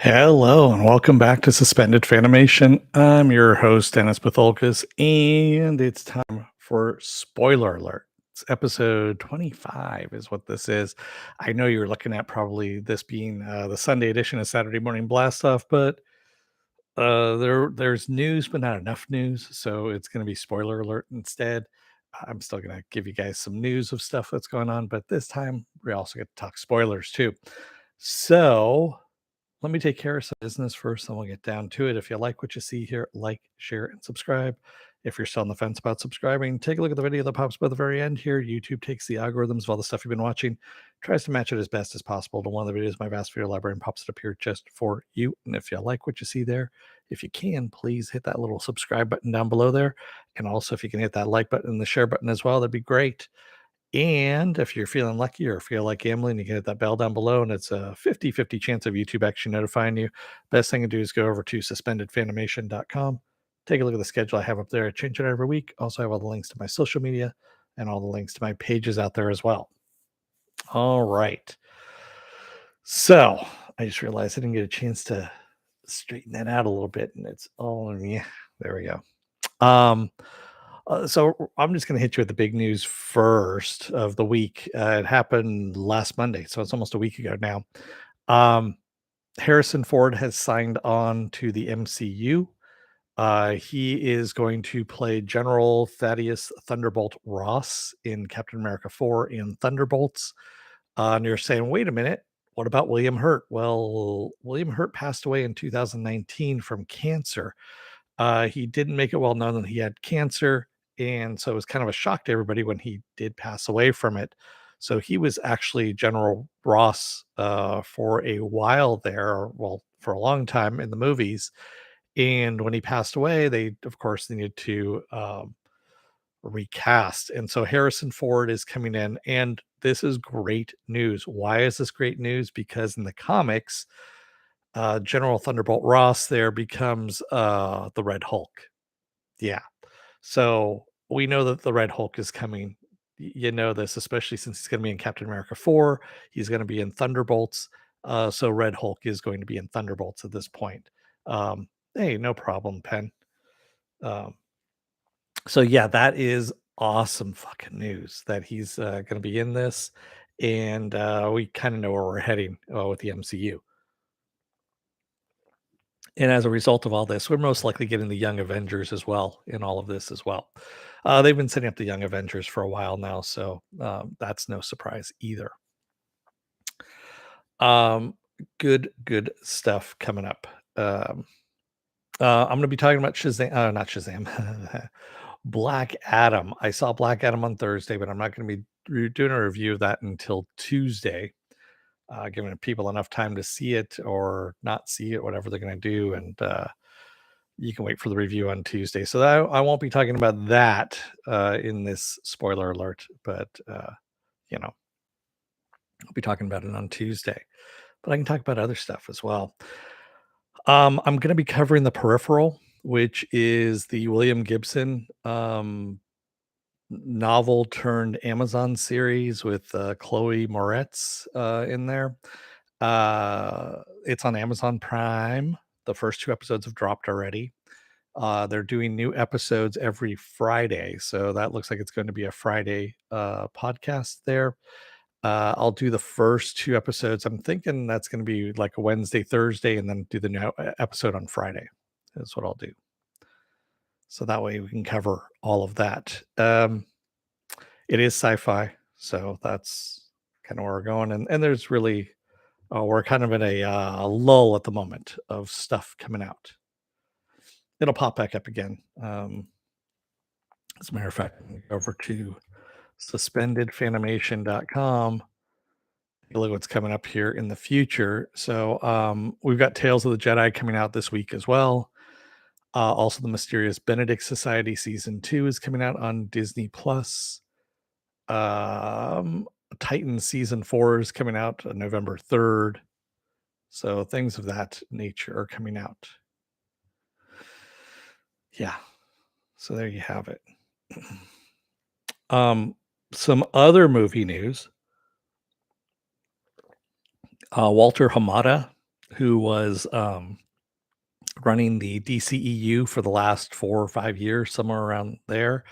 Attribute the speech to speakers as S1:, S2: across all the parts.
S1: Hello and welcome back to Suspended Fanimation. I'm your host, Dennis Bithoulkas, and it's time for spoiler alert. It's episode 25 is what this is. I know you're looking at probably this being the Sunday edition of Saturday Morning Blast Off, but there's news, but not enough news. So it's going to be spoiler alert instead. I'm still going to give you guys some news of stuff that's going on, but this time we also get to talk spoilers too. So let me take care of some business first, then we'll get down to it. If you like what you see here, like, share, and subscribe. If you're still on the fence about subscribing, take a look at the video that pops by the very end here. YouTube takes the algorithms of all the stuff you've been watching, tries to match it as best as possible to one of the videos in my vast video library and pops it up here just for you. And if you like what you see there, if you can, please hit that little subscribe button down below there. And also, if you can hit that like button and the share button as well, that'd be great. And if you're feeling lucky or feel like gambling, you can hit that bell down below, and it's a 50-50 chance of YouTube actually notifying you. Best thing to do is go over to suspendedfanimation.com. Take a look at the schedule I have up there. I change it every week. Also, I have all the links to my social media and all the links to my pages out there as well. All right. So I just realized I didn't get a chance to straighten that out a little bit, and it's all on me. There we go. So I'm just going to hit you with the big news first of the week. It happened last Monday, so it's almost a week ago now. Um, Harrison Ford has signed on to the MCU. He is going to play General Thaddeus Thunderbolt Ross in Captain America 4 in Thunderbolts. And you're saying, wait a minute, what about William Hurt? Well, William Hurt passed away in 2019 from cancer. He didn't make it well known that he had cancer, and so it was kind of a shock to everybody when he did pass away from it. So he was actually General Ross for a while there, well, for a long time in the movies. And when he passed away, they, of course, needed to recast. And so Harrison Ford is coming in, and this is great news. Why is this great news? Because in the comics, General Thunderbolt Ross there becomes the Red Hulk. Yeah. So we know that the Red Hulk is coming. You know this, especially since he's going to be in Captain America 4. He's going to be in Thunderbolts. So Red Hulk is going to be in Thunderbolts at this point. Hey, no problem, Pen. Um, so yeah, that is awesome fucking news that he's going to be in this. And we kind of know where we're heading with the MCU. And as a result of all this, we're most likely getting the Young Avengers as well in all of this as well. They've been setting up the Young Avengers for a while now, so that's no surprise either. Um, good stuff coming up. I'm going to be talking about Shazam, not Shazam, Black Adam. I saw Black Adam on Thursday, but I'm not going to be doing a review of that until Tuesday, giving people enough time to see it or not see it, whatever they're going to do. And you can wait for the review on Tuesday. So I won't be talking about that in this spoiler alert, but I'll be talking about it on Tuesday. But I can talk about other stuff as well. I'm going to be covering The Peripheral, which is the William Gibson novel turned Amazon series with Chloe Moretz in there. It's on Amazon Prime. The first 2 episodes have dropped already. They're doing new episodes every Friday, so that looks like it's going to be a Friday podcast there. I'll do the first 2 episodes. I'm thinking that's going to be like a Wednesday, Thursday, and then do the new episode on Friday. That's what I'll do. So that way we can cover all of that. It is sci-fi, so that's kind of where we're going. And there's really, we're kind of in a lull at the moment of stuff coming out. It'll pop back up again. As a matter of fact, go over to suspendedfanimation.com. Look what's coming up here in the future. So we've got Tales of the Jedi coming out this week as well. Also, the Mysterious Benedict Society season 2 is coming out on Disney Plus. Titan season 4 is coming out on November 3rd. So things of that nature are coming out. Yeah. So there you have it. Some other movie news. Walter Hamada who was running the DCEU for the last 4 or 5 years, somewhere around there,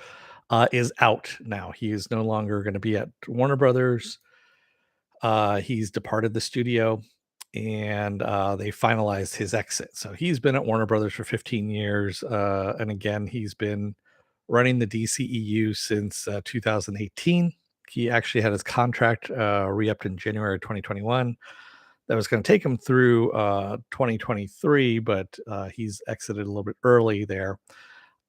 S1: is out now. He is no longer going to be at Warner Brothers. He's departed the studio, and they finalized his exit. So he's been at Warner Brothers for 15 years. And again, he's been running the DCEU since 2018. He actually had his contract re-upped in January 2021. That was going to take him through 2023, but he's exited a little bit early there.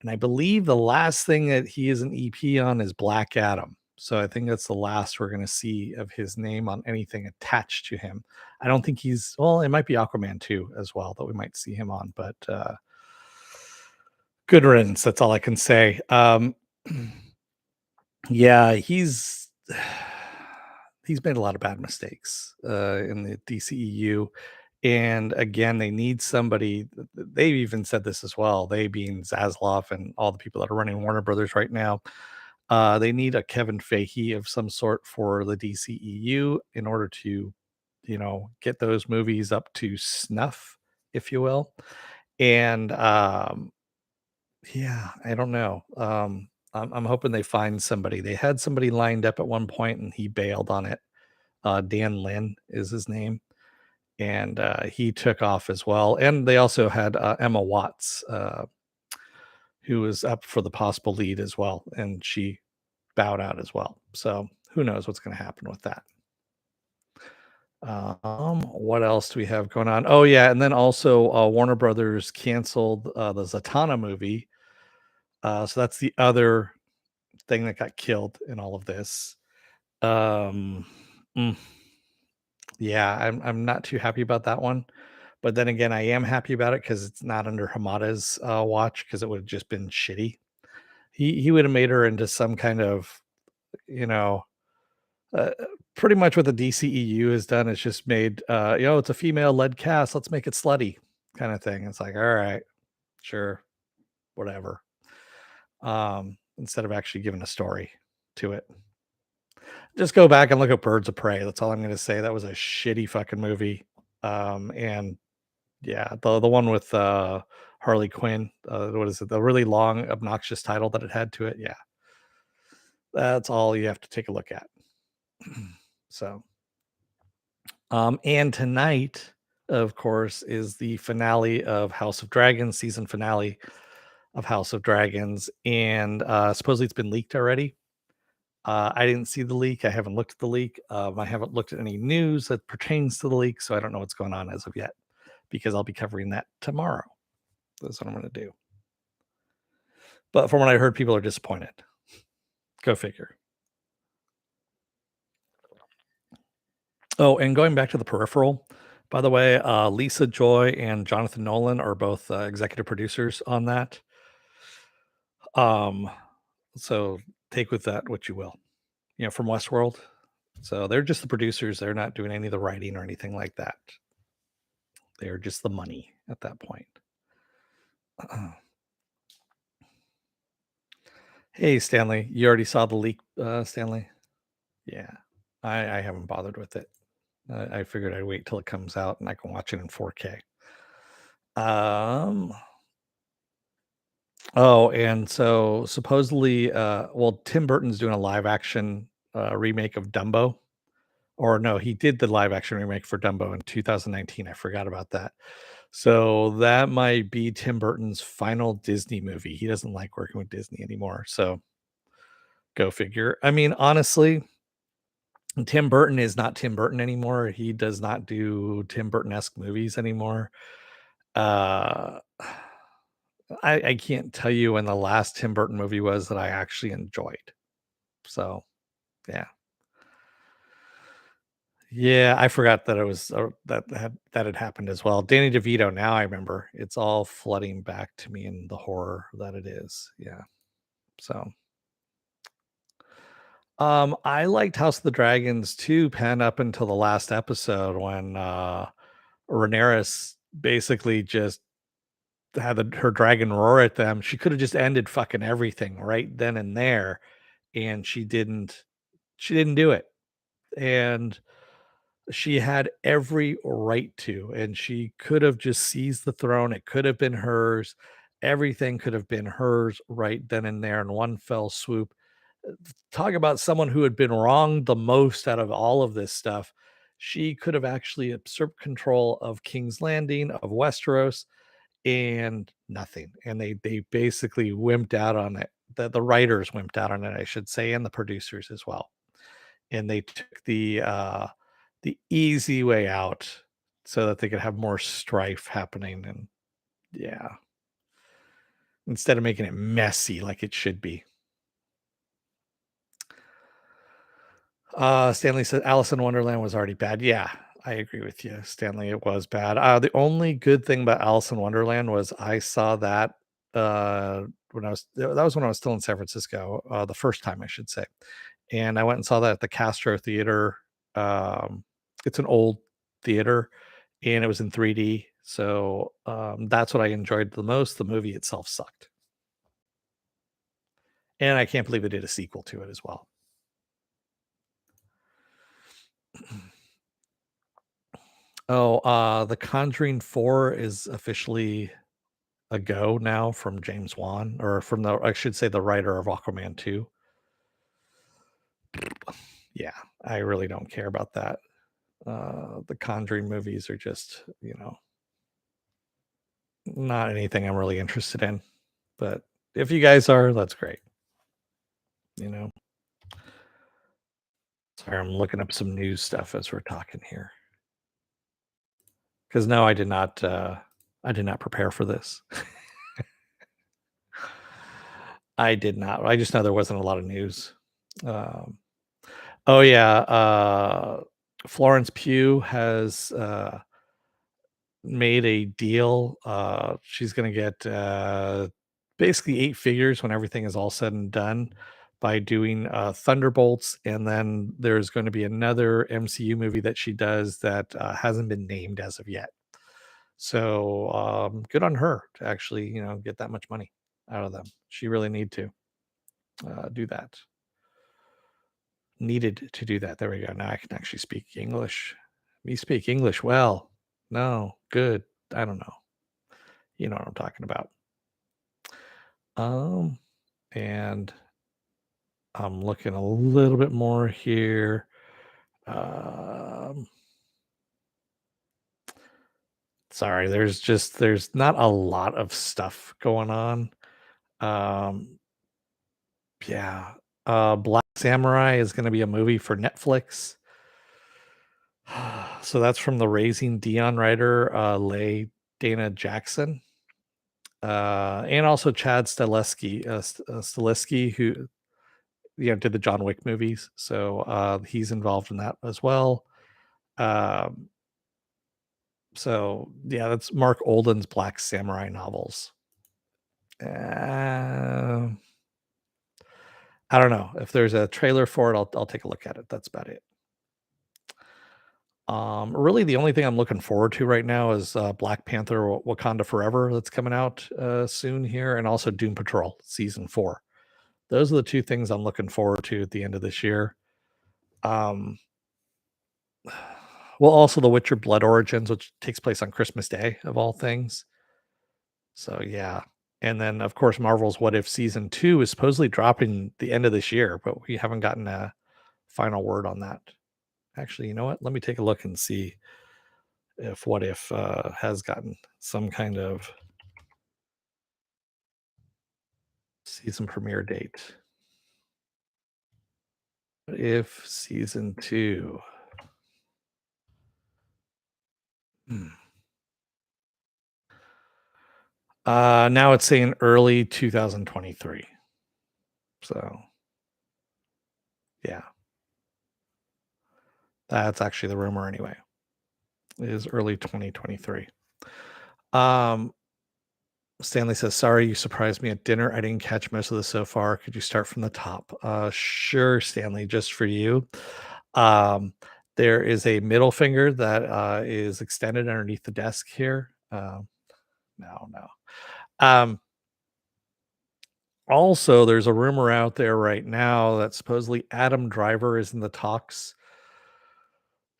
S1: And I believe the last thing that he is an EP on is Black Adam. So I think that's the last we're going to see of his name on anything attached to him. I don't think he's, well, it might be Aquaman 2 as well that we might see him on, but good riddance. That's all I can say. Yeah, he's made a lot of bad mistakes in the DCEU. And again, they need somebody. They've even said this as well. They being Zaslav and all the people that are running Warner Brothers right now. They need a Kevin Feige of some sort for the DCEU in order to, get those movies up to snuff, if you will. And yeah, I don't know. I'm hoping they find somebody. They had somebody lined up at one point, and he bailed on it. Dan Lin is his name, and he took off as well. And they also had Emma Watts, who was up for the possible lead as well, and she bowed out as well. So who knows what's going to happen with that. What else do we have going on? Oh yeah, and then also Warner Brothers canceled the Zatanna movie. So that's the other thing that got killed in all of this. Um, mm, yeah, I'm not too happy about that one. But then again, I am happy about it because it's not under Hamada's watch, because it would have just been shitty. He would have made her into some kind of, you know, uh, pretty much what the DCEU has done is just made, it's a female led cast. Let's make it slutty kind of thing. It's like, all right, sure, whatever. Instead of actually giving a story to it. Just go back and look at Birds of Prey. That's all I'm going to say. That was a shitty fucking movie. And yeah, the one with Harley Quinn. What is it? The really long, obnoxious title that it had to it. Yeah, that's all you have to take a look at. So, and tonight, of course, is the finale of House of Dragons, season finale of House of Dragons, and supposedly it's been leaked already. I didn't see the leak. I haven't looked at the leak. I haven't looked at any news that pertains to the leak, so I don't know what's going on as of yet, because I'll be covering that tomorrow. That's what I'm going to do. But from what I heard, people are disappointed. Go figure. Oh, and going back to the Peripheral, by the way, Lisa Joy and Jonathan Nolan are both executive producers on that. So take with that what you will, from Westworld. So they're just the producers. They're not doing any of the writing or anything like that. They're just the money at that point. Hey, Stanley, you already saw the leak, Stanley? Yeah, I haven't bothered with it. I figured I'd wait till it comes out and I can watch it in 4K. Oh, and so supposedly, Tim Burton's doing a live action remake of Dumbo. Or no, he did the live action remake for Dumbo in 2019. I forgot about that. So that might be Tim Burton's final Disney movie. He doesn't like working with Disney anymore. So go figure. I mean, honestly, Tim Burton is not Tim Burton anymore. He does not do Tim Burton-esque movies anymore. Uh, I can't tell you when the last Tim Burton movie was that I actually enjoyed. So, yeah. Yeah, I forgot that it was that had happened as well. Danny DeVito, now I remember. It's all flooding back to me in the horror that it is. Yeah. So, I liked House of the Dragons too, Pen, up until the last episode when Rhaenyra basically just had her dragon roar at them. She could have just ended fucking everything right then and there, and she didn't do it. And She had every right to, and she could have just seized the throne. It could have been hers. Everything could have been hers right then and there in one fell swoop. Talk about someone who had been wronged the most out of all of this stuff. She could have actually usurped control of King's Landing, of Westeros, and nothing. And they basically wimped out on it. The writers wimped out on it, I should say, and the producers as well. And they took the easy way out so that they could have more strife happening. And yeah, instead of making it messy like it should be. Stanley said Alice in Wonderland was already bad. Yeah, I agree with you, Stanley. It was bad. The only good thing about Alice in Wonderland was I saw that when I was that was when I was still in San Francisco, the first time I should say, and I went and saw that at the Castro Theater. It's an old theater, and it was in 3D. So that's what I enjoyed the most. The movie itself sucked, and I can't believe they did a sequel to it as well. Oh, The Conjuring 4 is officially a go now from James Wan, or from the I should say the writer of Aquaman 2. Yeah, I really don't care about that. The Conjuring movies are just, not anything I'm really interested in. But if you guys are, that's great. You know. Sorry, I'm looking up some news stuff as we're talking here. Because no, I did not prepare for this. I did not. I just know there wasn't a lot of news. Um, oh yeah, Florence Pugh has made a deal. She's going to get basically 8 figures when everything is all said and done by doing Thunderbolts, and then there's going to be another MCU movie that she does that hasn't been named as of yet. So good on her to actually, get that much money out of them. She really need to do that. Needed to do that. There we go. Now I can actually speak English. Me speak English well. No, good. I don't know. You know what I'm talking about. Um, and I'm looking a little bit more here. Um, sorry, there's not a lot of stuff going on. Um, yeah. Black Samurai is going to be a movie for Netflix. So that's from the Raising Dion writer, Leigh Dana Jackson. And also Chad Stileski, who did the John Wick movies. So he's involved in that as well. Um, so yeah, that's Mark Olden's Black Samurai novels. I don't know if there's a trailer for it. I'll take a look at it. That's about it. Really, the only thing I'm looking forward to right now is Black Panther: Wakanda Forever that's coming out soon here, and also Doom Patrol season 4. Those are the 2 things I'm looking forward to at the end of this year. Um, well, also The Witcher Blood Origins, which takes place on Christmas Day of all things. So yeah, and then of course Marvel's What If season 2 is supposedly dropping the end of this year, but we haven't gotten a final word on that. Actually, you know what? Let me take a look and see if What If has gotten some kind of season premiere date. What If season 2? Hmm. Now it's saying early 2023. So yeah, that's actually the rumor anyway. It is early 2023. Um, Stanley says, "Sorry, you surprised me at dinner. I didn't catch most of this so far. Could you start from the top?" Sure, Stanley, just for you. Um, there is a middle finger that is extended underneath the desk here. No. Um, Also, there's a rumor out there right now that supposedly Adam Driver is in the talks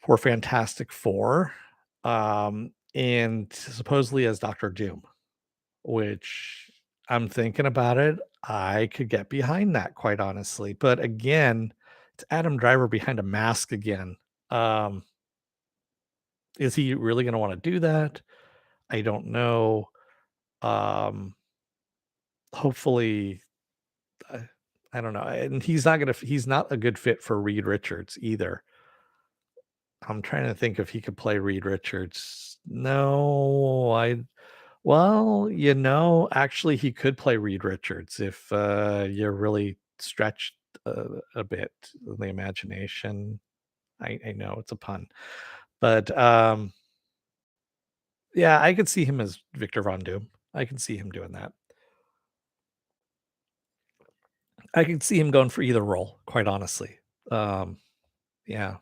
S1: for Fantastic Four, and supposedly as Doctor Doom, which I'm thinking about it. I could get behind that, quite honestly. But again, it's Adam Driver behind a mask again. Um, is he really going to want to do that? I don't know. Um, hopefully, I, I don't know. And he's not a good fit for Reed Richards either. I'm trying to think if he could play Reed Richards. No, actually he could play Reed Richards if you're really stretched a bit in the imagination. I know it's a pun, but yeah, I could see him as Victor Von Doom. I can see him doing that. I can see him going for either role, quite honestly. Um, yeah,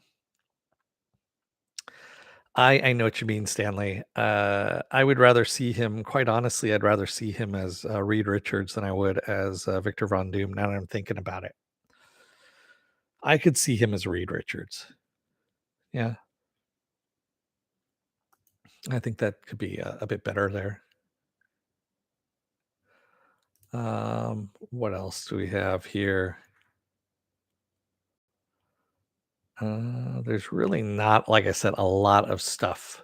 S1: I know what you mean, Stanley. I would rather see him, quite honestly, I'd rather see him as Reed Richards than I would as Victor Von Doom. Now that I'm thinking about it, I could see him as Reed Richards. Yeah, I think that could be a bit better there. What else do we have here? There's really not, like I said, a lot of stuff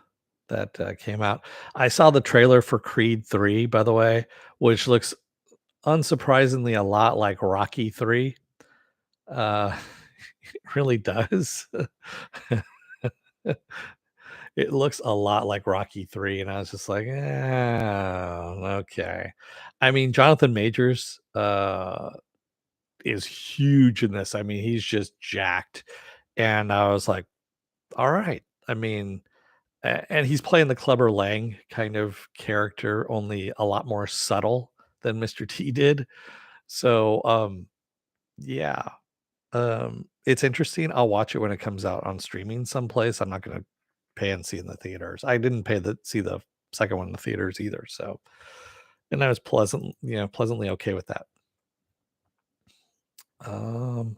S1: that came out. I saw the trailer for Creed 3, by the way, which looks unsurprisingly a lot like Rocky 3. Uh, it really does. It looks a lot like Rocky 3, and I was just like, okay. I mean, Jonathan Majors is huge in this. I mean, he's just jacked. And I was like, all right. I mean, and he's playing the Clubber Lang kind of character, only a lot more subtle than Mr. T did. So, yeah, it's interesting. I'll watch it when it comes out on streaming someplace. I'm not going to pay and see in the theaters. I didn't pay the see the second one in the theaters either. So, and I was pleasantly okay with that. Um,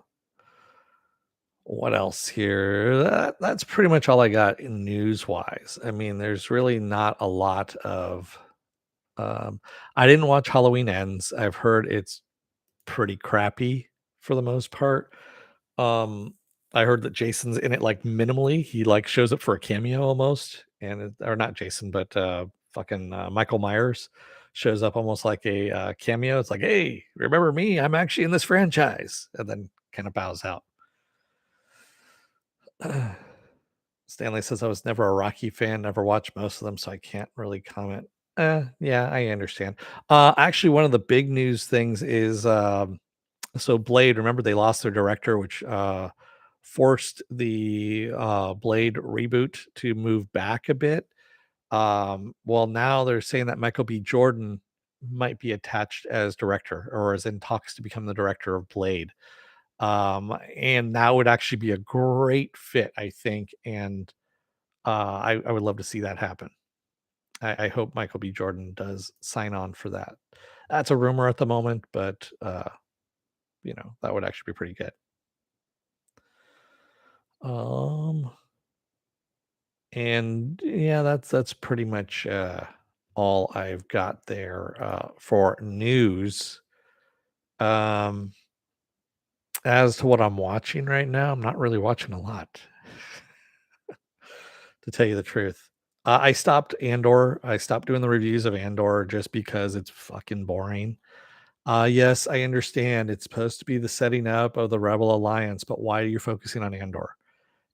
S1: what else here? That's pretty much all I got in news wise. I mean, there's really not a lot of. Um, I didn't watch Halloween Ends. I've heard it's pretty crappy for the most part. Um, I heard that Jason's in it like minimally. He like shows up for a cameo almost, or not Jason, but fucking Michael Myers shows up almost like a cameo. It's like, hey, remember me? I'm actually in this franchise, and then kind of bows out. Stanley says I was never a Rocky fan, never watched most of them, so I can't really comment. Yeah, I understand. Actually, one of the big news things is so Blade. Remember, they lost their director, which forced the Blade reboot to move back a bit. Well, now they're saying that Michael B. Jordan might be attached as director or is in talks to become the director of Blade. And that would actually be a great fit, I think. And I would love to see that happen. I hope Michael B. Jordan does sign on for that. That's a rumor at the moment, but that would actually be pretty good. Um, and yeah, that's pretty much all I've got there for news. Um, as to what I'm watching right now, I'm not really watching a lot, to tell you the truth. I stopped Andor. I stopped doing the reviews of Andor just because it's fucking boring. Yes, I understand it's supposed to be the setting up of the Rebel Alliance, but why are you focusing on Andor?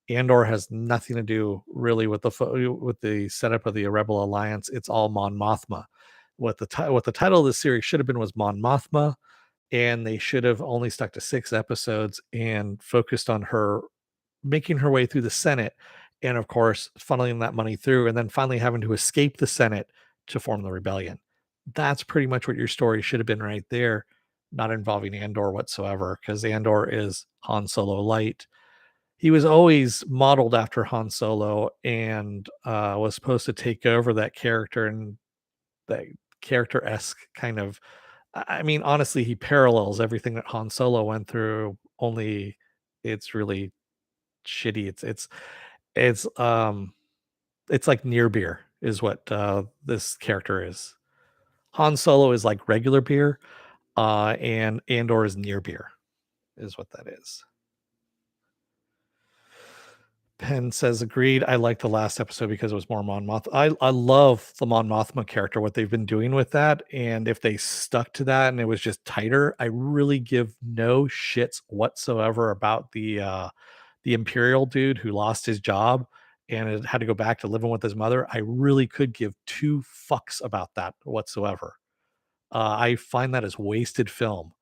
S1: Andor has nothing to do really with with the setup of the Rebel Alliance. It's all Mon Mothma. What the title of the series should have been was Mon Mothma, and they should have only stuck to 6 episodes and focused on her making her way through the Senate, and of course funneling that money through, and then finally having to escape the Senate to form the rebellion. That's pretty much what your story should have been right there, not involving Andor whatsoever, because Andor is Han Solo light. He was always modeled after Han Solo and was supposed to take over that character and that character esque kind of. I mean, honestly, he parallels everything that Han Solo went through. Only it's really shitty. It's It's it's like near beer is what this character is. Han Solo is like regular beer, and Andor is near beer, is what that is. Penn says, agreed. I liked the last episode because it was more Mon Moth. I love the Mon Mothma character, what they've been doing with that. And if they stuck to that and it was just tighter, I really give no shits whatsoever about the Imperial dude who lost his job and had to go back to living with his mother. I really could give two fucks about that whatsoever. I find that as wasted film.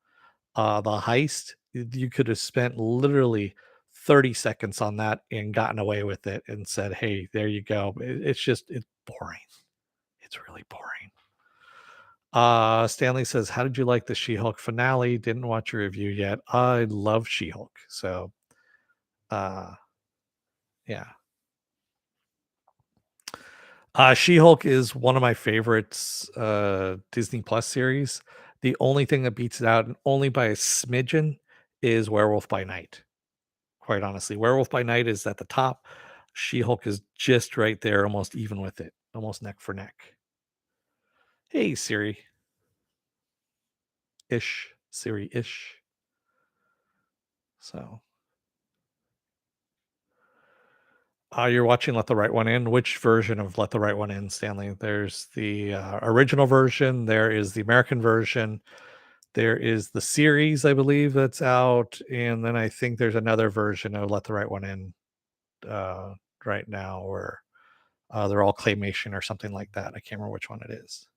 S1: The heist, you could have spent literally 30 seconds on that and gotten away with it and said, "Hey, there you go." It's boring. It's really boring. Stanley says, "How did you like the She-Hulk finale? Didn't watch your review yet. I love She-Hulk." So, uh, yeah. She-Hulk is one of my favorites, Disney Plus series. The only thing that beats it out, and only by a smidgen, is Werewolf by Night. Quite honestly, Werewolf by Night is at the top. She-Hulk is just right there, almost even with it, almost neck for neck. Hey, Siri ish, Siri ish. So, you're watching Let the Right One In. Which version of Let the Right One In, Stanley? There's the original version. There is the American version. There is the series, I believe, that's out, and then I think there's another version of Let the Right One In uh, right now, where they're all claymation or something like that. I can't remember which one it is.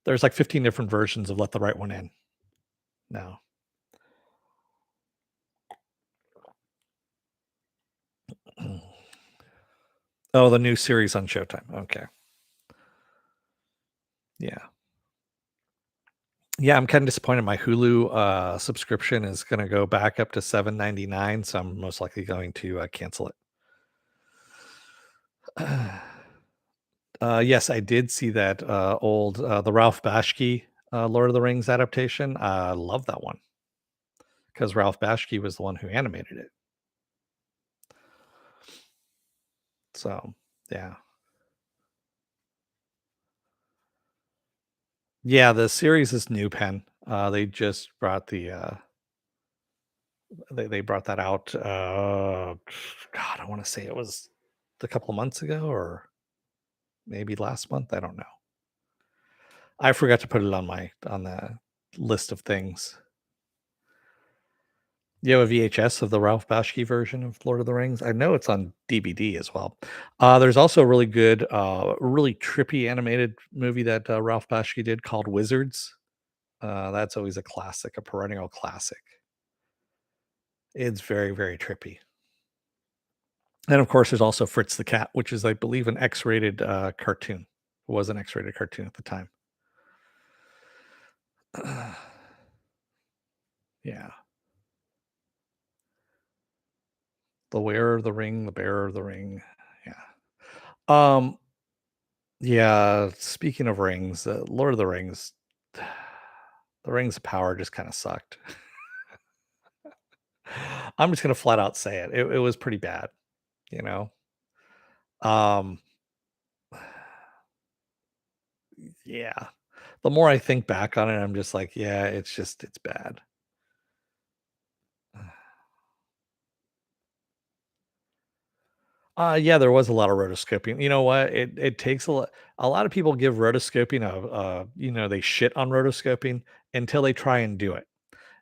S1: There's like 15 different versions of Let the Right One In now. Oh, the new series on Showtime. Okay. Yeah. Yeah, I'm kind of disappointed. My Hulu subscription is going to go back up to $7.99, so I'm most likely going to cancel it. Yes, I did see that old the Ralph Bashki Lord of the Rings adaptation. I love that one because Ralph Bashki was the one who animated it. So, yeah. Yeah, the series is new, Pen. They just brought they brought that out, God, I wanna say it was a couple of months ago or maybe last month, I don't know. I forgot to put it on the list of things. You have a VHS of the Ralph Bakshi version of Lord of the Rings? I know it's on DVD as well. There's also a really good, really trippy animated movie that, Ralph Bakshi did called Wizards. That's always a classic, a perennial classic. It's very, very trippy. And of course, there's also Fritz the Cat, which is, I believe, an X-rated cartoon. It was an X-rated cartoon at the time. Yeah, the wearer of the ring, the bearer of the ring. Yeah. Um. Yeah. Speaking of rings, Lord of the Rings, the Rings of Power just kind of sucked. I'm just gonna flat out say it. It was pretty bad. You know. Um. Yeah. The more I think back on it, I'm just like, yeah, it's bad. Yeah, there was a lot of rotoscoping. You know what? It takes a lot of people give rotoscoping they shit on rotoscoping until they try and do it.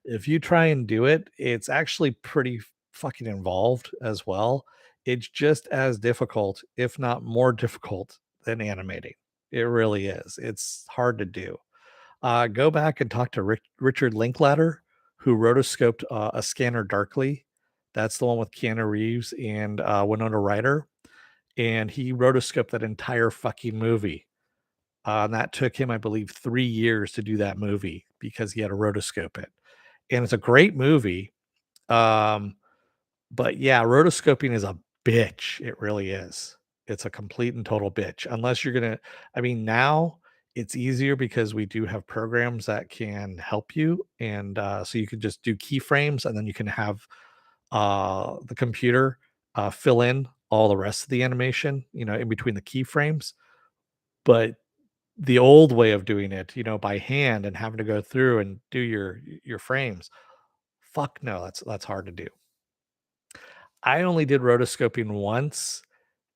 S1: If you try and do it, it's actually pretty fucking involved as well. It's just as difficult, if not more difficult than animating. It really is. It's hard to do. Go back and talk to Richard Linklater, who rotoscoped A Scanner Darkly. That's the one with Keanu Reeves and Winona Ryder, and he rotoscoped that entire fucking movie. And that took him, I believe, 3 years to do that movie because he had to rotoscope it. And it's a great movie. Um, but yeah, rotoscoping is a bitch. It really is. It's a complete and total bitch. Unless you're gonna, I mean, now it's easier because we do have programs that can help you, and so you can just do keyframes, and then you can have the computer fill in all the rest of the animation, in between the keyframes. But the old way of doing it, by hand and having to go through and do your frames, fuck no, that's hard to do. I only did rotoscoping once,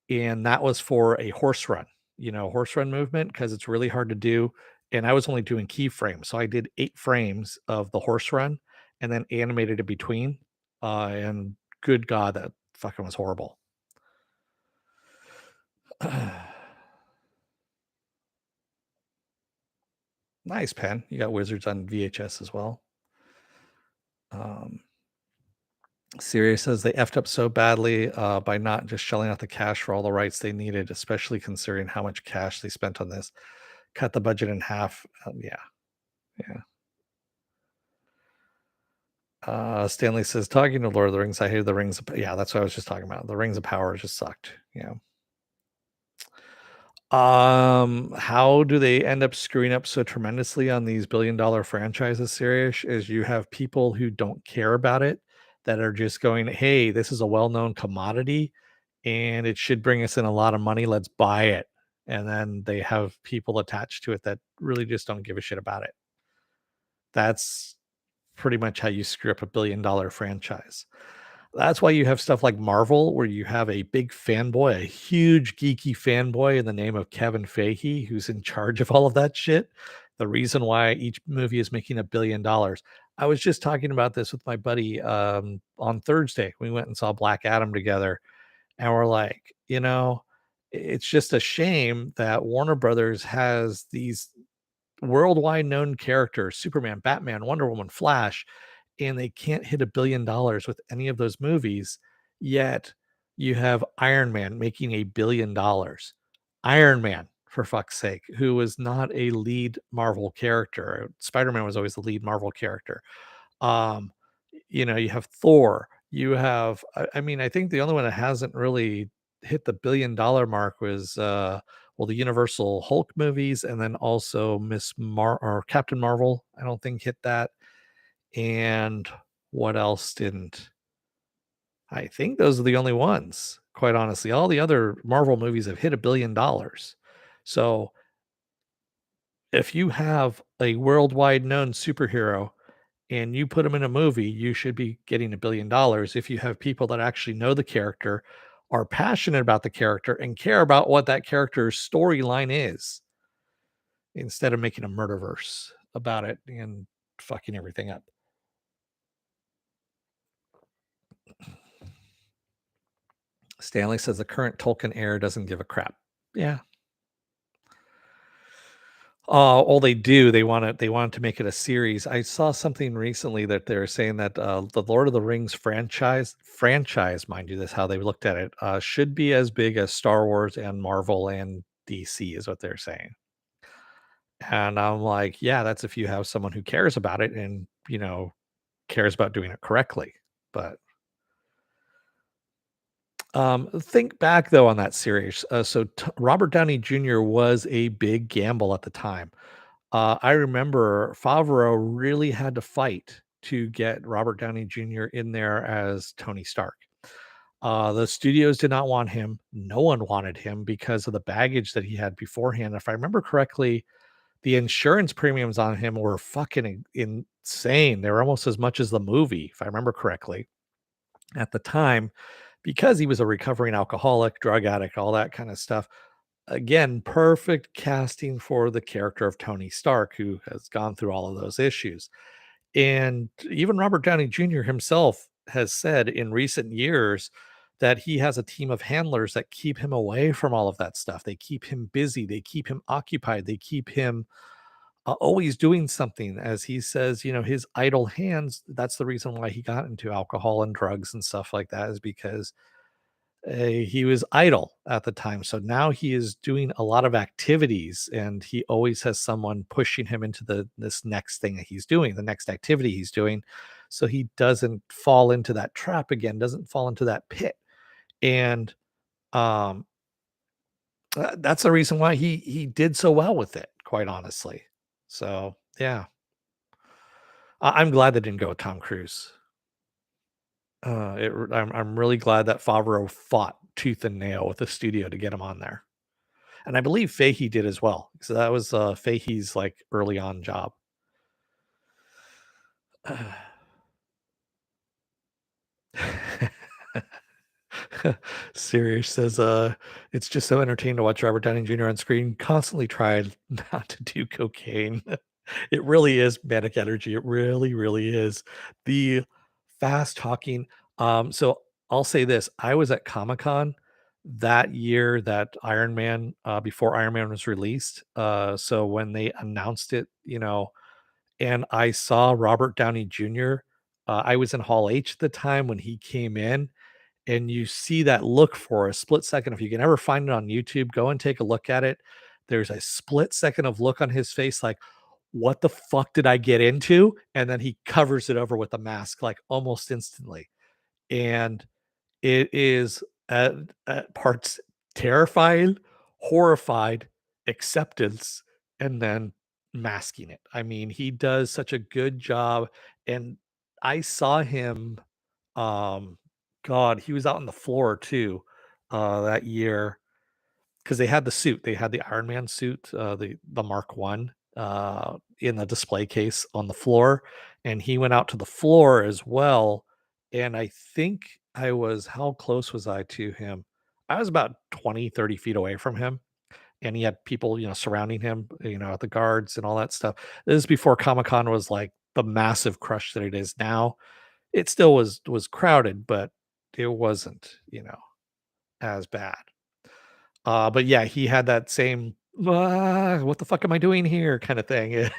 S1: and that was for a horse run, horse run movement because it's really hard to do, and I was only doing keyframes, so I did 8 frames of the horse run and then animated in between, and good god, that fucking was horrible. Nice, pen. You got Wizards on VHS as well. Um, Sirius says they effed up so badly by not just shelling out the cash for all the rights they needed, especially considering how much cash they spent on this. Cut the budget in half. Yeah, yeah. Stanley says, talking to Lord of the Rings, I hated the Rings. Yeah, that's what I was just talking about. The Rings of Power just sucked. Yeah. How do they end up screwing up so tremendously on these billion-dollar franchises, Serious? Is you have people who don't care about it that are just going, hey, this is a well-known commodity and it should bring us in a lot of money. Let's buy it. And then they have people attached to it that really just don't give a shit about it. That's pretty much how you screw up a billion-dollar franchise. That's why you have stuff like Marvel, where you have a big fanboy, a huge geeky fanboy in the name of Kevin Feige, who's in charge of all of that shit. The reason why each movie is making $1 billion. I was just talking about this with my buddy on Thursday. We went and saw Black Adam together, and we're like, it's just a shame that Warner Brothers has these worldwide known characters, Superman, Batman, Wonder Woman, Flash, and they can't hit $1 billion with any of those movies. Yet you have Iron Man making $1 billion. Iron Man, for fuck's sake, who was not a lead Marvel character. Spider-Man was always the lead Marvel character. Um, you have Thor. You have, I mean, I think the only one that hasn't really hit the $1 billion mark was well, the Universal Hulk movies, and then also Miss Mar or Captain Marvel. I don't think hit that. And what else didn't? I think those are the only ones, quite honestly. All the other Marvel movies have hit $1 billion. So if you have a worldwide known superhero and you put them in a movie, you should be getting $1 billion. If you have people that actually know the character, are passionate about the character, and care about what that character's storyline is, instead of making a murderverse about it and fucking everything up. Stanley says the current Tolkien heir doesn't give a crap. Yeah. All they do, they want to make it a series. I saw something recently that they're saying that the Lord of the Rings franchise, mind you, this how they looked at it, should be as big as Star Wars and Marvel and DC, is what they're saying. And I'm like, yeah, that's if you have someone who cares about it and cares about doing it correctly. But think back though on that series. Robert Downey Jr. was a big gamble at the time. I remember Favreau really had to fight to get Robert Downey Jr. in there as Tony Stark. The studios did not want him. No one wanted him because of the baggage that he had beforehand. If I remember correctly, the insurance premiums on him were fucking insane. They were almost as much as the movie, if I remember correctly, at the time, because he was a recovering alcoholic, drug addict, all that kind of stuff. Again, perfect casting for the character of Tony Stark, who has gone through all of those issues. And even Robert Downey Jr. himself has said in recent years that he has a team of handlers that keep him away from all of that stuff. They keep him busy, they keep him occupied, they keep him always doing something. As he says, his idle hands, that's the reason why he got into alcohol and drugs and stuff like that, is because he was idle at the time. So now he is doing a lot of activities, and he always has someone pushing him into this next thing that he's doing, the next activity he's doing, so he doesn't fall into that trap again, doesn't fall into that pit. And um, that's the reason why he did so well with it, quite honestly. So yeah, I'm glad they didn't go with Tom Cruise. I'm really glad that Favreau fought tooth and nail with the studio to get him on there. And I believe Fahey did as well. So that was Fahey's like early on job. Sirius says, it's just so entertaining to watch Robert Downey Jr. on screen constantly try not to do cocaine. It really is manic energy. It really, really is. The fast talking. So I'll say this. I was at Comic-Con that year that Iron Man, before Iron Man was released. So when they announced it, and I saw Robert Downey Jr. I was in Hall H at the time when he came in, and you see that look for a split second. If you can ever find it on YouTube, go and take a look at it. There's a split second of look on his face, like, what the fuck did I get into? And then he covers it over with a mask, like almost instantly. And it is at parts terrifying, horrified, acceptance, and then masking it. I mean, he does such a good job. And I saw him, um, God, he was out on the floor too, that year because they had the suit. They had the Iron Man suit, the Mark One, in the display case on the floor, and he went out to the floor as well. And I think I was how close was I to him? I was about 20, 30 feet away from him, and he had people, surrounding him, the guards and all that stuff. This is before Comic-Con was like the massive crush that it is now. It still was crowded, but it wasn't, as bad. But yeah, he had that same, "What the fuck am I doing here?" kinda thing.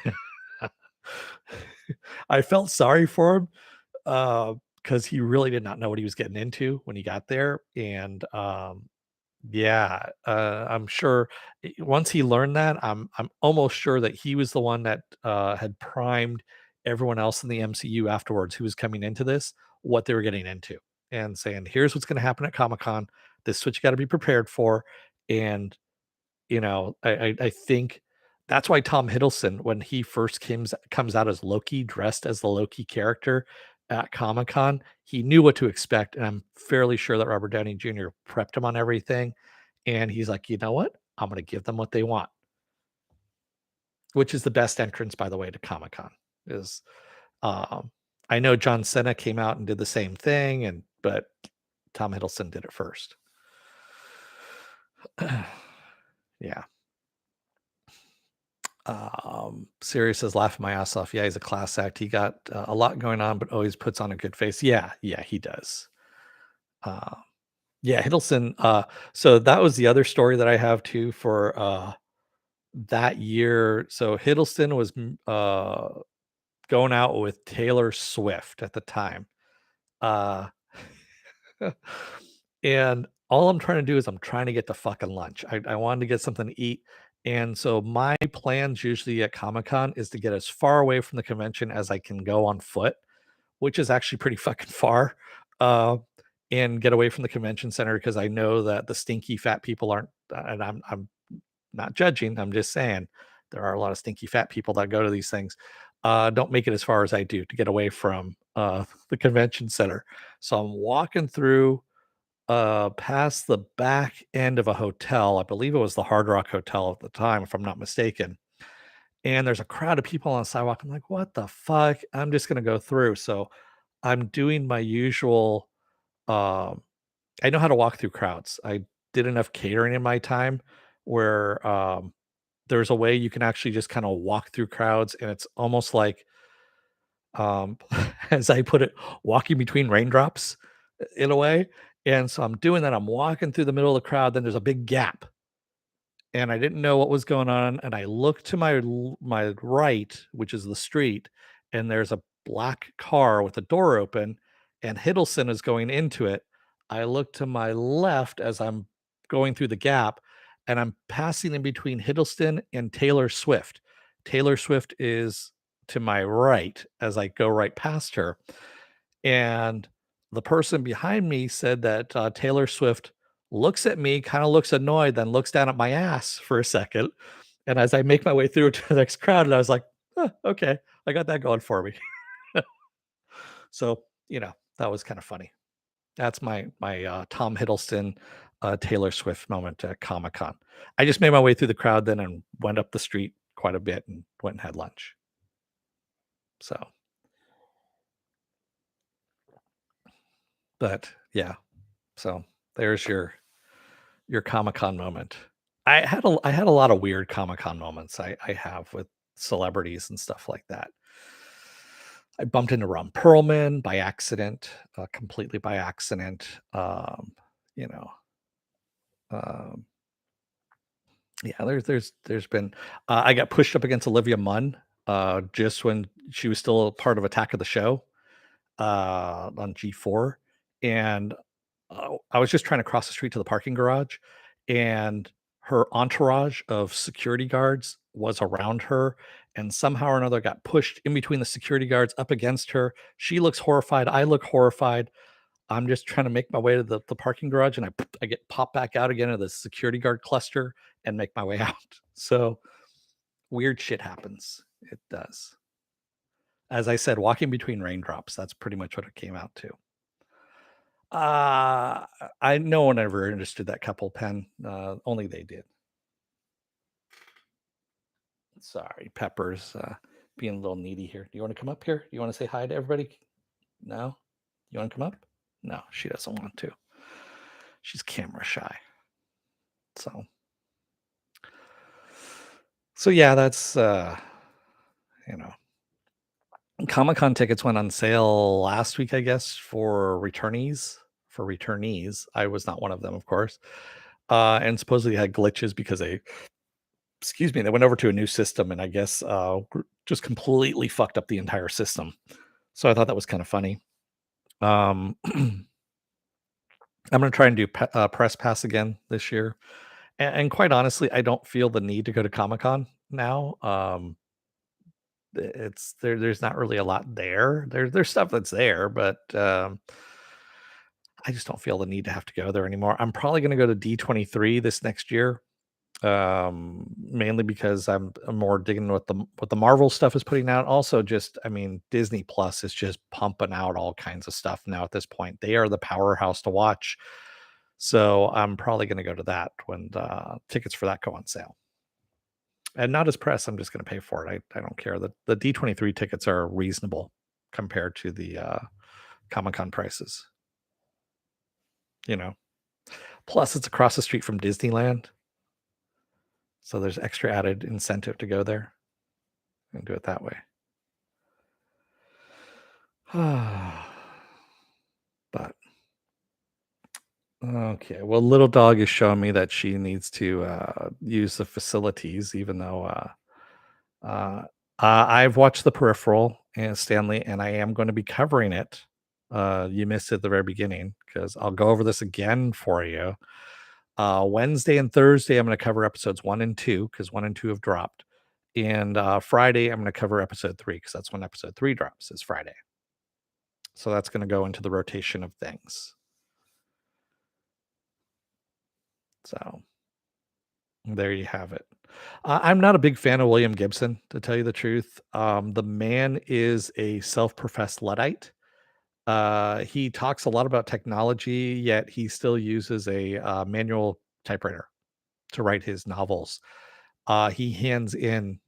S1: I felt sorry for him, because he really did not know what he was getting into when he got there, and, yeah, I'm sure once he learned that, I'm almost sure that he was the one that, had primed everyone else in the MCU afterwards who was coming into this, what they were getting into, and saying, "Here's what's gonna happen at Comic-Con. This is what you gotta be prepared for," and I think that's why Tom Hiddleston, when he first comes out as Loki, dressed as the Loki character at Comic-Con, he knew what to expect, and I'm fairly sure that Robert Downey Jr. prepped him on everything, and he's like, "You know what? I'm gonna give them what they want," which is the best entrance, by the way, to Comic-Con, is, um I know John Cena came out and did the same thing, but Tom Hiddleston did it first. Yeah. Sirius says, laughing my ass off. Yeah, he's a class act. He got a lot going on, but always puts on a good face. Yeah, yeah, he does. Uh, yeah, Hiddleston. So that was the other story that I have too for that year. So Hiddleston was going out with Taylor Swift at the time. Uh, and all I'm trying to do is I'm trying to get to fucking lunch. I wanted to get something to eat. And so my plans usually at Comic Con is to get as far away from the convention as I can go on foot, which is actually pretty fucking far. Uh, and get away from the convention center because I know that the stinky fat people aren't, and I'm not judging. I'm just saying there are a lot of stinky fat people that go to these things. Don't make it as far as I do to get away from the convention center. So I'm walking through past the back end of a hotel. I believe it was the Hard Rock Hotel at the time, if I'm not mistaken. And there's a crowd of people on the sidewalk. I'm like, what the fuck? I'm just gonna go through. So I'm doing my usual. Um, I know how to walk through crowds. I did enough catering in my time where there's a way you can actually just kind of walk through crowds, and it's almost like, as I put it, walking between raindrops in a way. And so I'm doing that. I'm walking through the middle of the crowd. Then there's a big gap, and I didn't know what was going on. And I look to my right, which is the street, and there's a black car with a door open, and Hiddleston is going into it. I look to my left as I'm going through the gap, and I'm passing in between Hiddleston and Taylor Swift. Taylor Swift is to my right as I go right past her, and the person behind me said that Taylor Swift looks at me, kind of looks annoyed, then looks down at my ass for a second. And as I make my way through to the next crowd, and I was like, "Huh, okay, I got that going for me." So, that was kind of funny. That's my Tom Hiddleston. Taylor Swift moment at Comic-Con. I just made my way through the crowd then and went up the street quite a bit and went and had lunch. So, but yeah, so there's your Comic-Con moment. I had a lot of weird Comic-Con moments I have with celebrities and stuff like that. I bumped into Ron Perlman by accident, completely by accident. You know, um, yeah, there's been I got pushed up against Olivia Munn just when she was still a part of Attack of the Show on G4, and I was just trying to cross the street to the parking garage, and her entourage of security guards was around her, and somehow or another got pushed in between the security guards up against her. She looks horrified. I look horrified. I'm just trying to make my way to the parking garage, and I get popped back out again of the security guard cluster and make my way out. So weird shit happens. It does. As I said, walking between raindrops. That's pretty much what it came out to. Uh, I no one ever understood that couple pen. Only they did. Sorry, Pepper's being a little needy here. Do you want to come up here? You want to say hi to everybody? No? You want to come up? No, she doesn't want to. She's camera shy. So yeah, that's you know, Comic-Con tickets went on sale last week, I guess, for returnees. For returnees. I was not one of them, of course. And supposedly had glitches because they went over to a new system and I guess just completely fucked up the entire system. So I thought that was kind of funny. I'm going to try and do press pass again this year. And quite honestly, I don't feel the need to go to Comic Con now. It's there. There's not really a lot there. There's stuff that's there, but I just don't feel the need to have to go there anymore. I'm probably going to go to D23 this next year, mainly because I'm more digging what the Marvel stuff is putting out. Also, just I mean, Disney Plus is just pumping out all kinds of stuff now at this point. They are the powerhouse to watch. So I'm probably going to go to that when the tickets for that go on sale. And not as press, I'm just going to pay for it. I don't care. The D23 tickets are reasonable compared to the Comic-Con prices, you know. Plus, it's across the street from Disneyland. So there's extra added incentive to go there and do it that way. But okay, well, little dog is showing me that she needs to use the facilities, even though I've watched The Peripheral and Stanley, and I am going to be covering it. You missed it at the very beginning because I'll go over this again for you. Wednesday and Thursday, I'm going to cover episodes 1 and 2 because 1 and 2 have dropped. And Friday, I'm going to cover episode 3 because that's when episode 3 drops, is Friday. So that's going to go into the rotation of things. So there you have it. I'm not a big fan of William Gibson, to tell you the truth. The man is a self-professed Luddite. He talks a lot about technology, yet he still uses a manual typewriter to write his novels. He hands in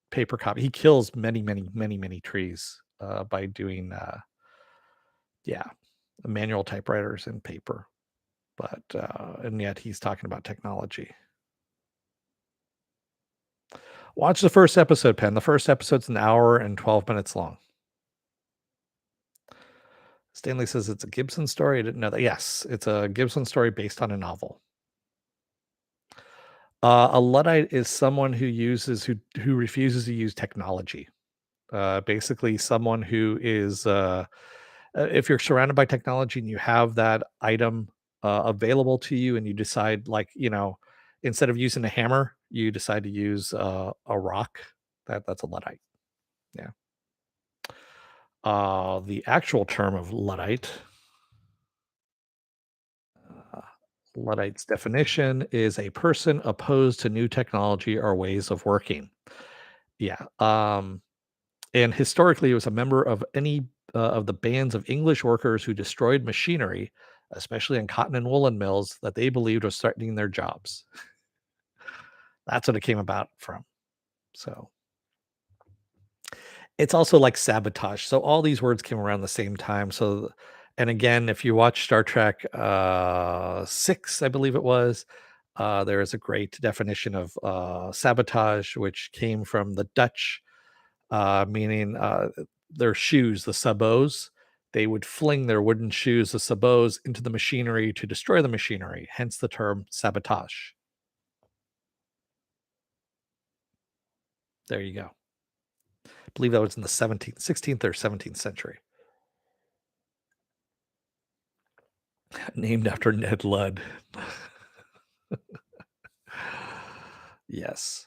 S1: paper copy. He kills many, many, many, many trees by doing, yeah, manual typewriters and paper. But and yet he's talking about technology. Watch the first episode, Pen. The first episode's an hour and 12 minutes long. Stanley says it's a Gibson story. I didn't know that. Yes, it's a Gibson story based on a novel. A Luddite is someone who refuses to use technology. Basically, someone who is if you're surrounded by technology and you have that item available to you, and you decide, like, instead of using a hammer, you decide to use a rock. That's a Luddite. Yeah. The actual term of Luddite, uh, Luddite's definition is a person opposed to new technology or ways of working. Yeah. And historically, it was a member of any of the bands of English workers who destroyed machinery especially in cotton and woolen mills that they believed was threatening their jobs. That's what it came about from. So it's also like sabotage. So all these words came around the same time. So, and again, if you watch Star Trek 6, I believe it was, there is a great definition of sabotage, which came from the Dutch, meaning their shoes, the sabots. They would fling their wooden shoes, the sabots, into the machinery to destroy the machinery, hence the term sabotage. There you go. I believe that was in the 17th, 16th or 17th century. Named after Ned Ludd. Yes.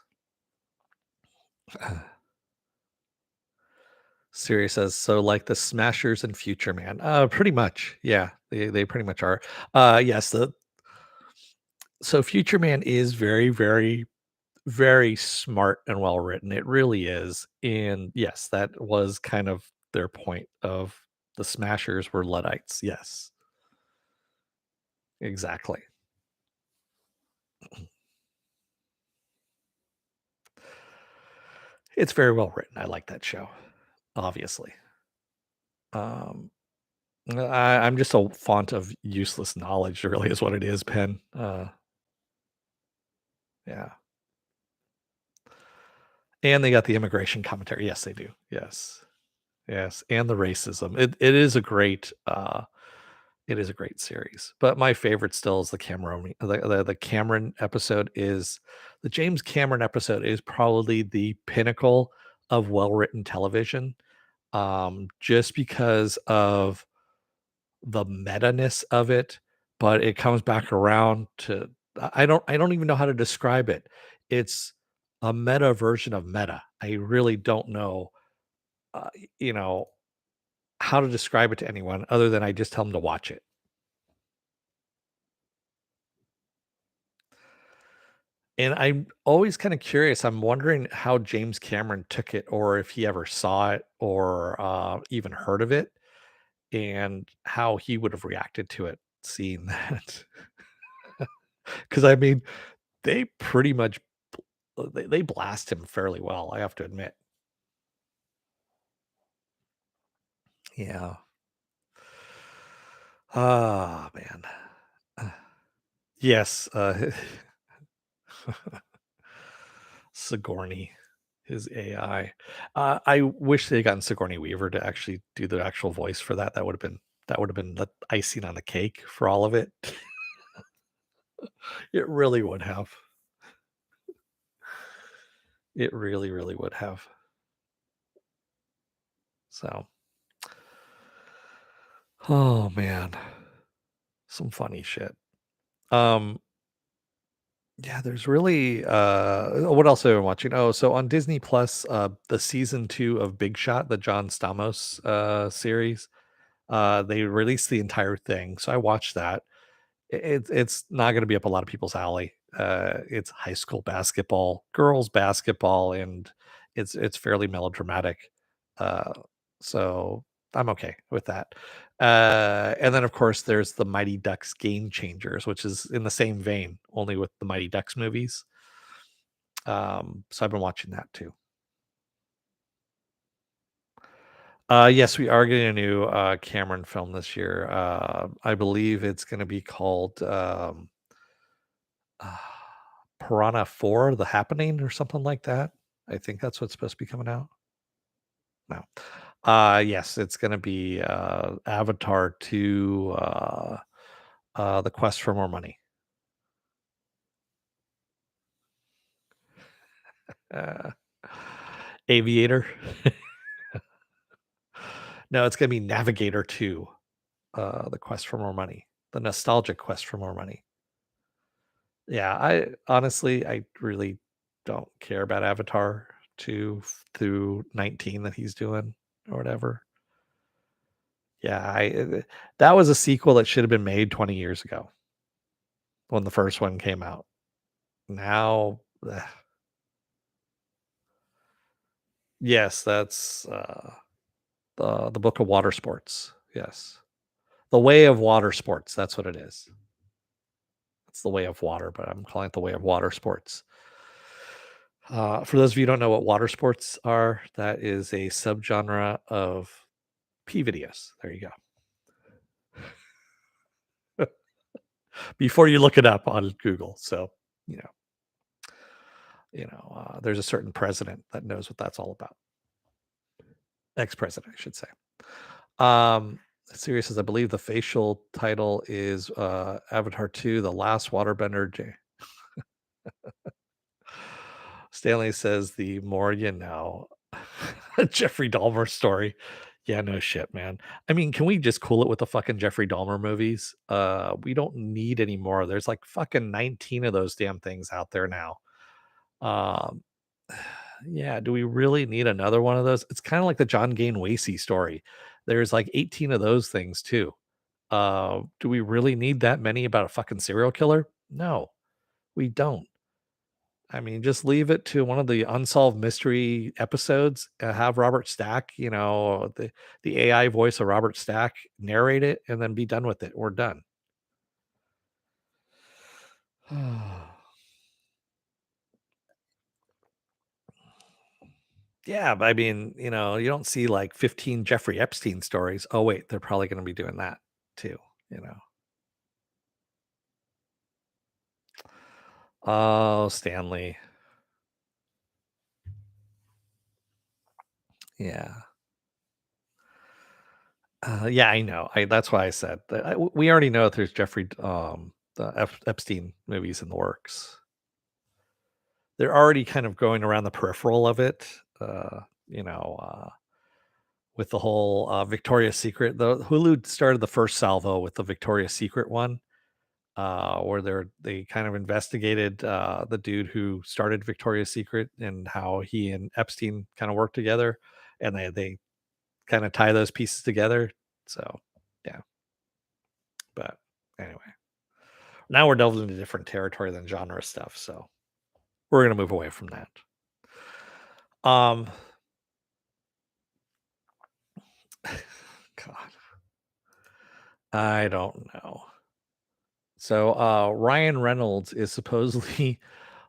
S1: Siri says, so like the Smashers and Future Man. Pretty much. Yeah, they pretty much are. Yes, so Future Man is very, very, very smart and well written. It really is. And yes, that was kind of their point of the Smashers were Luddites. Yes, exactly. It's very well written. I like that show, obviously. Um, I'm just a font of useless knowledge, really, is what it is, Pen. Yeah. And they got the immigration commentary. Yes, they do. Yes. Yes. And the racism. It is a great series. But my favorite still is the Cameron the Cameron episode is the James Cameron episode is probably the pinnacle of well-written television. Just because of the meta-ness of it, but it comes back around to I don't even know how to describe it. It's a meta version of meta. I really don't know, you know, how to describe it to anyone other than I just tell them to watch it. And I'm always kind of curious. I'm wondering how James Cameron took it or if he ever saw it or even heard of it and how he would have reacted to it seeing that. Because I mean, they pretty much they blast him fairly well, I have to admit. Yeah. Ah, man. Uh, Yes, Sigourney, his AI. I wish they had gotten Sigourney Weaver to actually do the actual voice for that. That would have been the icing on the cake for all of it. It really would have. It really, really would have. So, oh man, some funny shit. Um, Yeah, there's really what else have I been watching? Oh, so on Disney Plus, the season 2 of Big Shot, the John Stamos series, they released the entire thing. So I watched that. It's not gonna be up a lot of people's alley. It's high school basketball, girls basketball, and it's fairly melodramatic. Uh, so I'm okay with that. And then of course there's the Mighty Ducks Game Changers, which is in the same vein, only with the Mighty Ducks movies. So I've been watching that too. Yes, we are getting a new Cameron film this year. I believe it's going to be called uh, Piranha 4 The Happening or something like that. I think that's what's supposed to be coming out. No. Yes, it's going to be Avatar 2 The Quest for More Money. Uh, Aviator. No, it's going to be Navigator 2 The Quest for More Money. The nostalgic quest for more money. Yeah, I honestly, I really don't care about Avatar 2 through 19 that he's doing or whatever. Yeah, that was a sequel that should have been made 20 years ago when the first one came out. Now, yes, that's the Book of Water Sports. Yes. The Way of Water Sports, that's what it is. It's The Way of Water, but I'm calling it The Way of Water Sports. For those of you who don't know what water sports are, that is a subgenre of P videos. There you go. Before you look it up on Google. So, you know, there's a certain president that knows what that's all about. Ex-president, I should say. Sirius says, I believe the facial title is Avatar 2, The Last Waterbender. Stanley says, the more you know. Jeffrey Dahmer story. Yeah, no shit, man. I mean, can we just cool it with the fucking Jeffrey Dahmer movies? We don't need any more. There's like fucking 19 of those damn things out there now. Um, yeah, do we really need another one of those? It's kind of like the John Gainwacey story. There's like 18 of those things too. Do we really need that many about a fucking serial killer? No, we don't. I mean, just leave it to one of the unsolved mystery episodes. Have Robert Stack, the AI voice of Robert Stack, narrate it, and then be done with it. We're done. Yeah, but I mean, you don't see like 15 Jeffrey Epstein stories. Oh wait, they're probably going to be doing that too. You know. Oh, Stanley. Yeah. Yeah, I know. That's why I said that. We already know that there's Epstein movies in the works. They're already kind of going around the peripheral of it. You know, with the whole Victoria's Secret. The Hulu started the first salvo with the Victoria's Secret one, where they kind of investigated the dude who started Victoria's Secret and how he and Epstein kind of worked together, and they kind of tie those pieces together. So, yeah. But anyway, now we're delving into different territory than genre stuff. So we're gonna move away from that. Um, God, I don't know. So Ryan Reynolds is supposedly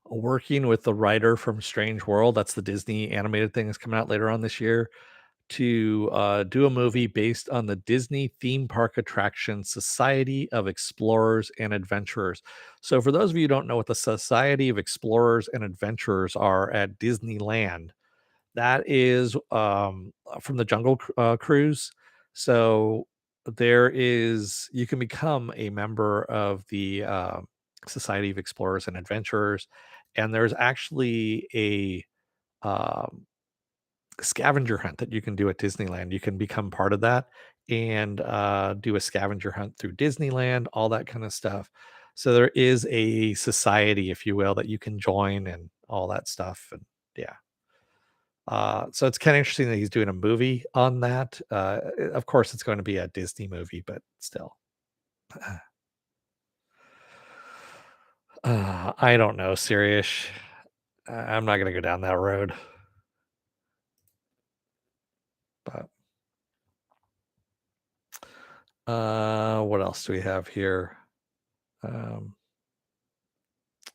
S1: working with the writer from Strange World. That's the Disney animated thing that's coming out later on this year to do a movie based on the Disney theme park attraction Society of Explorers and Adventurers. So, for those of you who don't know what the Society of Explorers and Adventurers are at Disneyland, that is from the Jungle Cruise. So, you can become a member of the Society of Explorers and Adventurers, and there's actually a um, scavenger hunt that you can do at Disneyland. You can become part of that and do a scavenger hunt through Disneyland, all that kind of stuff. So there is a society, if you will, that you can join and all that stuff. And yeah. So it's kind of interesting that he's doing a movie on that. Of course, it's going to be a Disney movie, but still. I don't know, Sirius. I'm not going to go down that road. But what else do we have here? Um,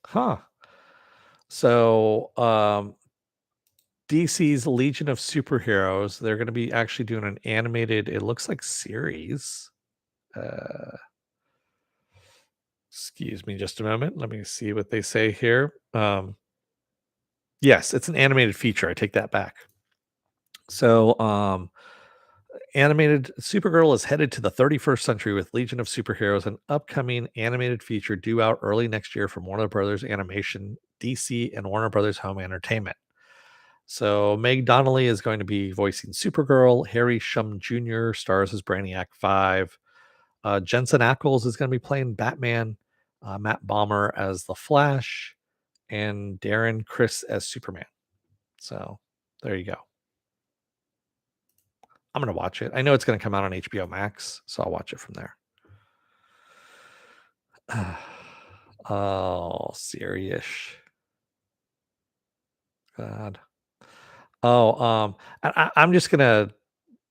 S1: huh. So, DC's Legion of Superheroes, they're going to be actually doing an animated, it looks like series. Uh, Excuse me just a moment. Let me see what they say here. Yes, it's an animated feature. I take that back. So, animated Supergirl is headed to the 31st century with Legion of Superheroes, an upcoming animated feature due out early next year from Warner Brothers Animation, DC, and Warner Brothers Home Entertainment. So Meg Donnelly is going to be voicing Supergirl. Harry Shum Jr. stars as Brainiac 5. Jensen Ackles is going to be playing Batman. Matt Bomber as the Flash. And Darren Criss as Superman. So there you go. I'm going to watch it. I know it's going to come out on HBO Max, so I'll watch it from there. Oh, serious. God. Oh, I'm just gonna.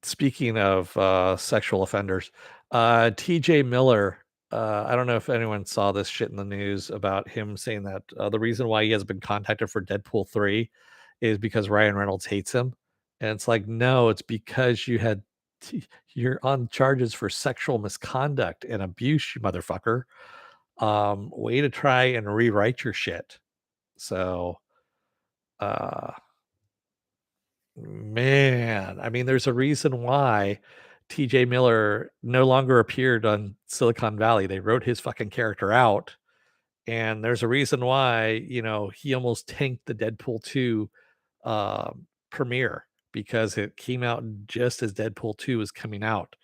S1: Speaking of sexual offenders, TJ Miller, I don't know if anyone saw this shit in the news about him saying that the reason why he has been contacted for Deadpool 3 is because Ryan Reynolds hates him. And it's like, no, it's because you're on charges for sexual misconduct and abuse, you motherfucker. Way to try and rewrite your shit. So, uh, man, I mean, there's a reason why TJ Miller no longer appeared on Silicon Valley. They wrote his fucking character out. And there's a reason why, he almost tanked the Deadpool 2 premiere because it came out just as Deadpool 2 was coming out.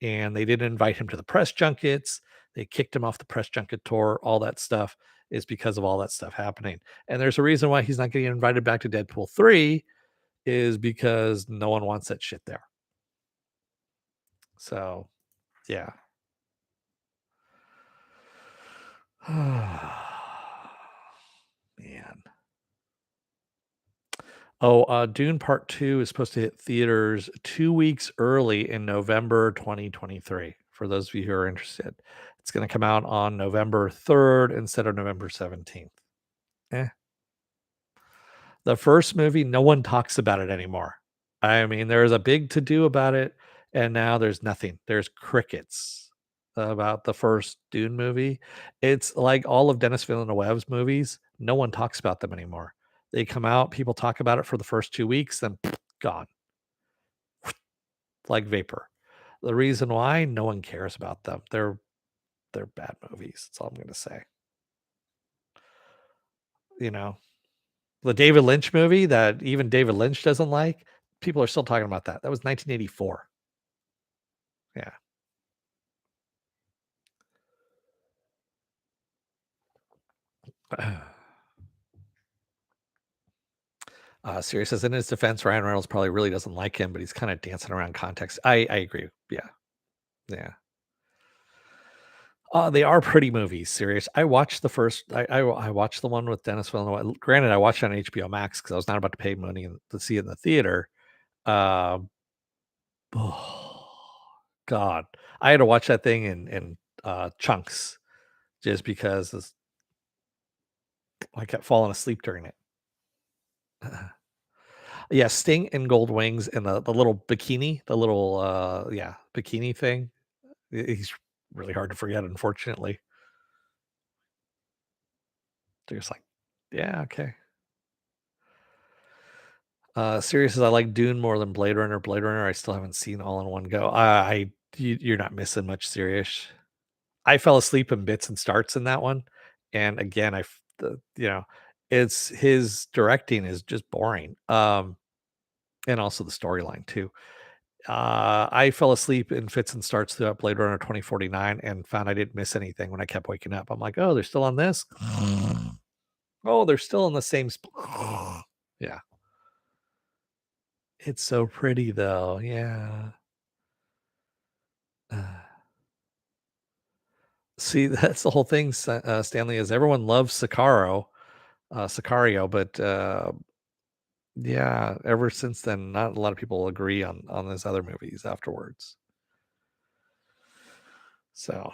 S1: And they didn't invite him to the press junkets. They kicked him off the press junket tour. All that stuff is because of all that stuff happening. And there's a reason why he's not getting invited back to Deadpool 3 is because no one wants that shit there. So, yeah. Man. Oh, Dune Part 2 is supposed to hit theaters 2 weeks early in November 2023, for those of you who are interested. It's gonna come out on November 3rd instead of November 17th. Eh. The first movie, no one talks about it anymore. I mean, there was a big to-do about it, and now there's nothing. There's crickets about the first Dune movie. It's like all of Denis Villeneuve's movies, no one talks about them anymore. They come out, people talk about it for the first 2 weeks, then gone, like vapor. The reason why, no one cares about them. They're bad movies. That's all I'm gonna say. You know? The David Lynch movie that even David Lynch doesn't like, people are still talking about that. That was 1984. Yeah. Sirius says, in his defense, Ryan Reynolds probably really doesn't like him, but he's kind of dancing around context. I agree. Yeah. Yeah. They are pretty movies, Sirius. I watched the first. I watched the one with Dennis Villeneuve. Granted, I watched it on HBO Max because I was not about to pay money to see it in the theater. Um, oh, God, I had to watch that thing in chunks just because I kept falling asleep during it. Yeah, Sting in gold wings and the little bikini, the little bikini thing. He's really hard to forget, unfortunately. They're just like, yeah, okay. Serious as I like Dune more than Blade Runner. Blade Runner, I still haven't seen all in one go. You're not missing much, Serious. I fell asleep in bits and starts in that one, and again, it's his directing is just boring. And also the storyline too. I fell asleep in fits and starts throughout Blade Runner 2049 and found I didn't miss anything when I kept waking up. I'm like, oh, they're still on this. Oh, they're still in the same. Yeah, it's so pretty though. Yeah. See, that's the whole thing, Stanley. Is everyone loves Sicario, but yeah, ever since then, not a lot of people agree on those other movies afterwards. So,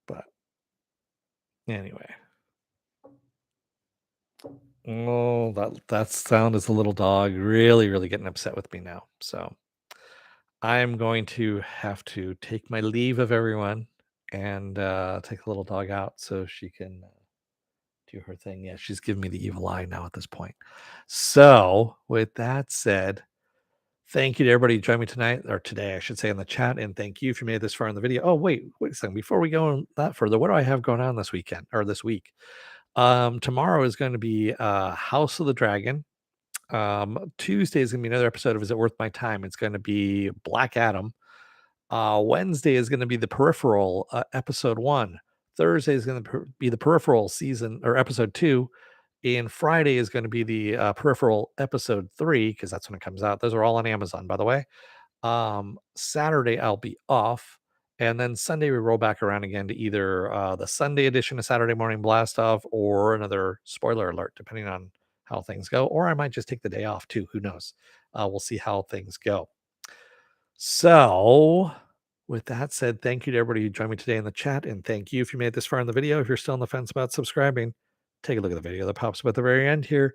S1: but anyway. Oh, that sound is a little dog really, really getting upset with me now. So I'm going to have to take my leave of everyone and take the little dog out so she can do her thing. Yeah, she's giving me the evil eye now at this point. So with that said, thank you to everybody who joined me tonight or today, I should say, in the chat, and thank you if you made it this far in the video. Oh, wait a second. Before we go on that further, what do I have going on this weekend or this week? Tomorrow is going to be House of the Dragon. Tuesday is gonna be another episode of Is It Worth My Time? It's gonna be Black Adam. Wednesday is gonna be The Peripheral, episode 1. Thursday is gonna be The Peripheral season or episode 2, and Friday is gonna be the Peripheral episode 3 because that's when it comes out. Those are all on Amazon, by the way. Saturday I'll be off, and then Sunday we roll back around again to either the Sunday edition of Saturday Morning Blast Off or another spoiler alert, depending on how things go. Or I might just take the day off too. Who knows? We'll see how things go. So, With that said, thank you to everybody who joined me today in the chat, and thank you if you made this far in the video. If you're still on the fence about subscribing, take a look at the video that pops up at the very end here.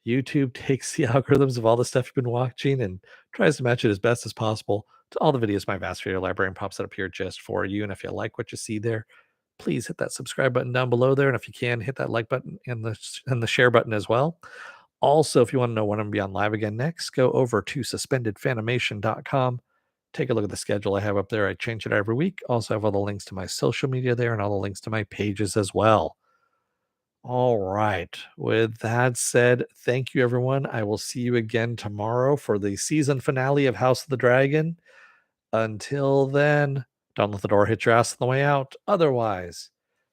S1: YouTube takes the algorithms of all the stuff you've been watching and tries to match it as best as possible to all the videos my vast video library and pops it up here just for you. And if you like what you see there, please hit that subscribe button down below there. And if you can, hit that like button and the share button as well. Also, if you want to know when I'm going to be on live again next, go over to suspendedfanimation.com. Take a look at the schedule I have up there. I change it every week. Also have all the links to my social media there and all the links to my pages as well. All right. With that said, thank you, everyone. I will see you again tomorrow for the season finale of House of the Dragon. Until then, don't let the door hit your ass on the way out. Otherwise,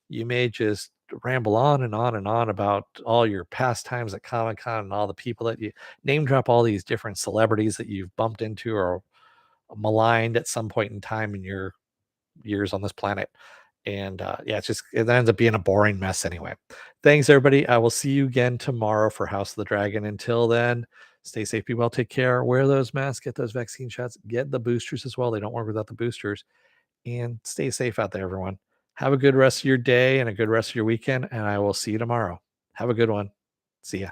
S1: you may just ramble on and on and on about all your pastimes at Comic Con and all the people that you name drop, all these different celebrities that you've bumped into or maligned at some point in time in your years on this planet. And yeah, it ends up being a boring mess anyway. Thanks, everybody. I will see you again tomorrow for House of the Dragon. Until then, stay safe, be well, take care, wear those masks, get those vaccine shots, get the boosters as well. They don't work without the boosters. And stay safe out there, everyone. Have a good rest of your day and a good rest of your weekend. And I will see you tomorrow. Have a good one. See ya.